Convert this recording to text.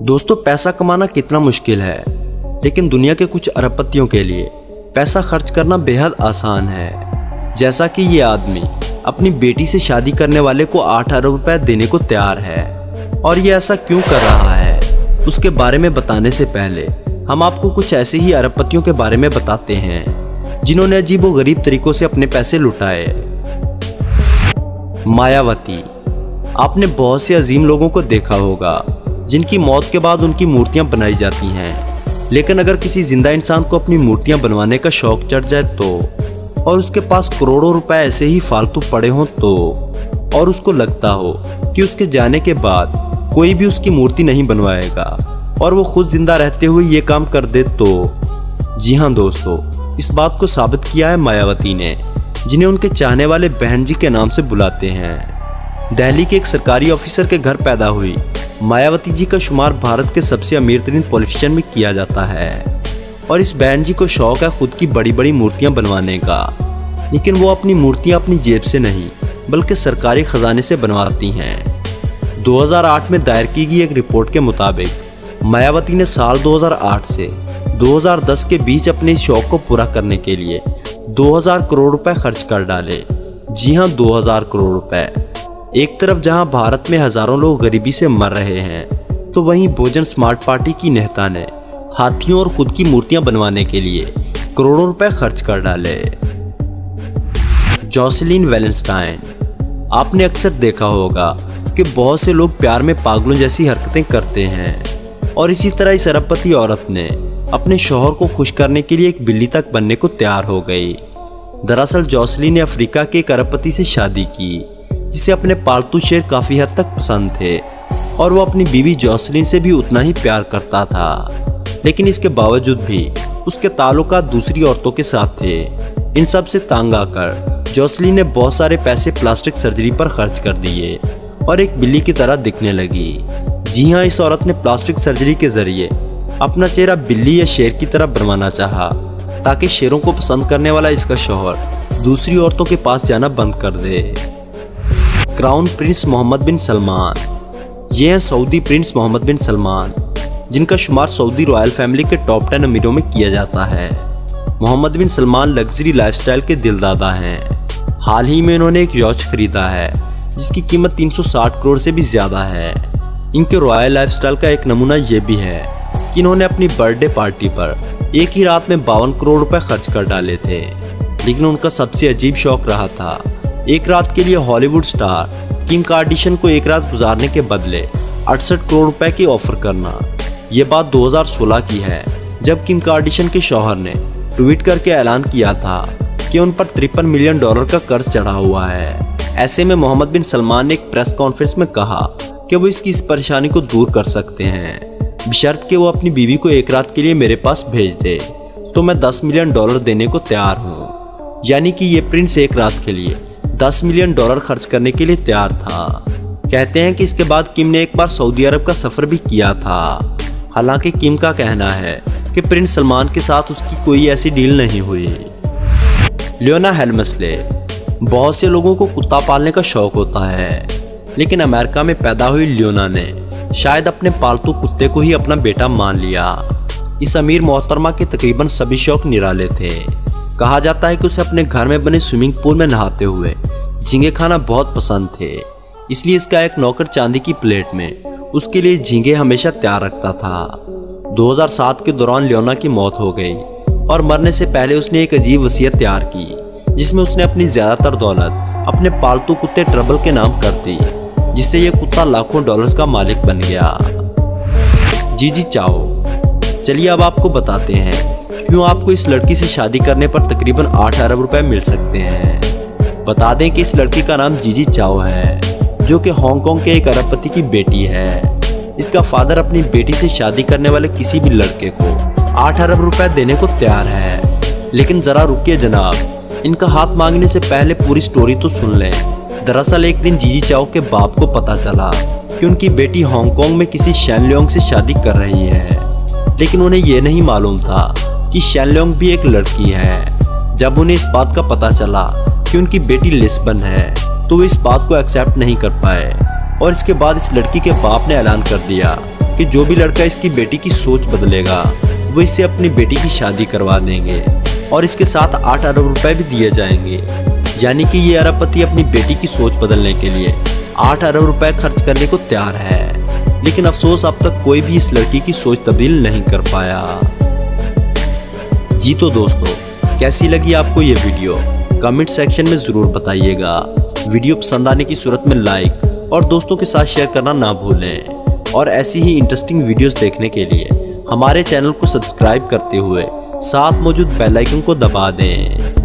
दोस्तों, पैसा कमाना कितना मुश्किल है, लेकिन दुनिया के कुछ अरबपतियों के लिए पैसा खर्च करना बेहद आसान है। जैसा कि ये आदमी अपनी बेटी से शादी करने वाले को 8 अरब रुपए देने को तैयार है। और ये ऐसा क्यों कर रहा है, उसके बारे में बताने से पहले हम आपको कुछ ऐसे ही अरबपतियों के बारे में बताते हैं जिन्होंने अजीबोगरीब तरीकों से अपने पैसे लुटाए। मायावती। आपने बहुत से अजीम लोगों को देखा होगा जिनकी मौत के बाद उनकी मूर्तियां बनाई जाती हैं, लेकिन अगर किसी जिंदा इंसान को अपनी मूर्तियां बनवाने का शौक चढ़ जाए तो, और उसके पास करोड़ों रुपए ऐसे ही फालतू पड़े हों तो, और उसको लगता हो कि उसके जाने के बाद कोई भी उसकी मूर्ति नहीं बनवाएगा और वो खुद जिंदा रहते हुए ये काम कर दे तो, जी हाँ दोस्तों, इस बात को साबित किया है मायावती ने, जिन्हें उनके चाहने वाले बहन जी के नाम से बुलाते हैं। दिल्ली के एक सरकारी ऑफिसर के घर पैदा हुई मायावती जी का शुमार भारत के सबसे अमीर तरीन पॉलिटिशियन में किया जाता है। और इस बहन जी को शौक है खुद की बड़ी बड़ी मूर्तियां बनवाने का, लेकिन वो अपनी मूर्तियां अपनी जेब से नहीं बल्कि सरकारी खजाने से बनवाती हैं। 2008 में दायर की गई एक रिपोर्ट के मुताबिक मायावती ने साल 2008 से 2010 के बीच अपने शौक को पूरा करने के लिए 2000 करोड़ रुपए खर्च कर डाले। जी हाँ, 2000 करोड़ रुपए। एक तरफ जहां भारत में हजारों लोग गरीबी से मर रहे हैं, तो वहीं बहुजन स्मार्ट पार्टी की नेता ने हाथियों और खुद की मूर्तियां बनवाने के लिए करोड़ों रुपए खर्च कर डाले। जोसेलिन वेलेंस्टाइन। आपने अक्सर देखा होगा कि बहुत से लोग प्यार में पागलों जैसी हरकतें करते हैं, और इसी तरह इस अरबपति औरत ने अपने शौहर को खुश करने के लिए एक बिल्ली तक बनने को तैयार हो गई। दरअसल जोसेलिन ने अफ्रीका के एक अरबपति से शादी की जिसे अपने पालतू शेर काफी हद तक पसंद थे, और वो अपनी बीवी जोसेलिन से भी उतना ही प्यार करता था। लेकिन इसके बावजूद भी उसके ताल्लुकात दूसरी औरतों के साथ थे। इन सब से तंग आकर जोसेलिन ने बहुत सारे पैसे प्लास्टिक सर्जरी पर खर्च कर दिए और एक बिल्ली की तरह दिखने लगी। जी हाँ, इस औरत ने प्लास्टिक सर्जरी के जरिए अपना चेहरा बिल्ली या शेर की तरह बनवाना चाहा, ताकि शेरों को पसंद करने वाला इसका शौहर दूसरी औरतों के पास जाना बंद कर दे। क्राउन प्रिंस मोहम्मद बिन सलमान। ये हैं सऊदी प्रिंस मोहम्मद बिन सलमान, जिनका शुमार सऊदी रॉयल फैमिली के टॉप 10 अमीरों में किया जाता है। मोहम्मद बिन सलमान लग्जरी लाइफस्टाइल के दिलदादा हैं। हाल ही में इन्होंने एक यॉच खरीदा है जिसकी कीमत 360 करोड़ से भी ज्यादा है। इनके रॉयल लाइफस्टाइल का एक नमूना ये भी है कि इन्होंने अपनी बर्थडे पार्टी पर एक ही रात में 52 करोड़ रुपए खर्च कर डाले थे। लेकिन उनका सबसे अजीब शौक रहा था एक रात के लिए हॉलीवुड स्टार किम कार्दाशियन को एक रात गुजारने के बदले 68 करोड़ रुपए की ऑफर करना। ये बात 2016 की है, जब किम कार्दाशियन के शौहर ने ट्वीट करके ऐलान किया था कि उन पर $53 मिलियन का कर्ज चढ़ा हुआ है। ऐसे में मोहम्मद बिन सलमान ने एक प्रेस कॉन्फ्रेंस में कहा कि वो इसकी इस परेशानी को दूर कर सकते हैं, बशर्त कि वो अपनी बीवी को एक रात के लिए मेरे पास भेज दे, तो मैं $10 मिलियन देने को तैयार हूँ। यानी कि ये प्रिंस एक रात के लिए $10 मिलियन खर्च करने के लिए तैयार था। कहते हैं कि इसके बाद किम ने एक बार सऊदी अरब का सफर भी किया था। हालांकि किम का कहना है कि प्रिंस सलमान के साथ उसकी कोई ऐसी डील नहीं हुई। लियोना हेल्मस्ले। बहुत से लोगों को कुत्ता पालने का शौक होता है, लेकिन अमेरिका में पैदा हुई लियोना ने शायद अपने पालतू कुत्ते को ही अपना बेटा मान लिया। इस अमीर मोहतरमा के तकरीबन सभी शौक निराले थे। कहा जाता है कि उसे अपने घर में बने स्विमिंग पूल में नहाते हुए झींगे खाना बहुत पसंद थे, इसलिए इसका एक नौकर चांदी की प्लेट में उसके लिए झींगे हमेशा तैयार रखता था। 2007 के दौरान लियोना की मौत हो गई और मरने से पहले उसने एक अजीब वसीयत तैयार की, जिसमें उसने अपनी ज्यादातर दौलत अपने पालतू कुत्ते ट्रबल के नाम कर दी, जिससे यह कुत्ता लाखों डॉलर्स का मालिक बन गया। जीजी चाओ। चलिए अब आपको बताते हैं क्यों आपको इस लड़की से शादी करने पर तकरीबन 8 अरब रुपए मिल सकते हैं। बता दें कि इस लड़की का नाम जीजी चाओ है, जो कि हांगकांग के एक अरबपति की बेटी है। इसका फादर अपनी बेटी से शादी करने वाले किसी भी लड़के को 8 अरब रुपए देने को तैयार है। लेकिन जरा रुकिए जनाब, इनका हाथ मांगने से पहले पूरी स्टोरी तो सुन लें। दरअसल एक दिन जीजी चाओ के बाप को पता चला कि उनकी बेटी हांगकांग में किसी शैन लियोंग से शादी कर रही है, लेकिन उन्हें यह नहीं मालूम था कि शैन लियोंग भी एक लड़की है। जब उन्हें इस बात का पता चला कि उनकी बेटी लिस्बन है, तो वो इस बात को एक्सेप्ट नहीं कर पाए, और इसके बाद इस लड़की के बाप ने ऐलान कर दिया कि जो भी लड़का इसकी बेटी की सोच बदलेगा वो इससे अपनी बेटी की शादी करवा देंगे और इसके साथ 8 अरब रुपए भी दिए जाएंगे। यानी कि ये अरबपति अपनी बेटी की सोच बदलने के लिए 8 अरब रुपए खर्च करने को तैयार है। लेकिन अफसोस अब तक कोई भी इस लड़की की सोच तब्दील नहीं कर पाया। जी तो दोस्तों, कैसी लगी आपको ये वीडियो कमेंट सेक्शन में ज़रूर बताइएगा। वीडियो पसंद आने की सूरत में लाइक और दोस्तों के साथ शेयर करना ना भूलें। और ऐसी ही इंटरेस्टिंग वीडियोस देखने के लिए हमारे चैनल को सब्सक्राइब करते हुए साथ मौजूद बेल आइकन को दबा दें।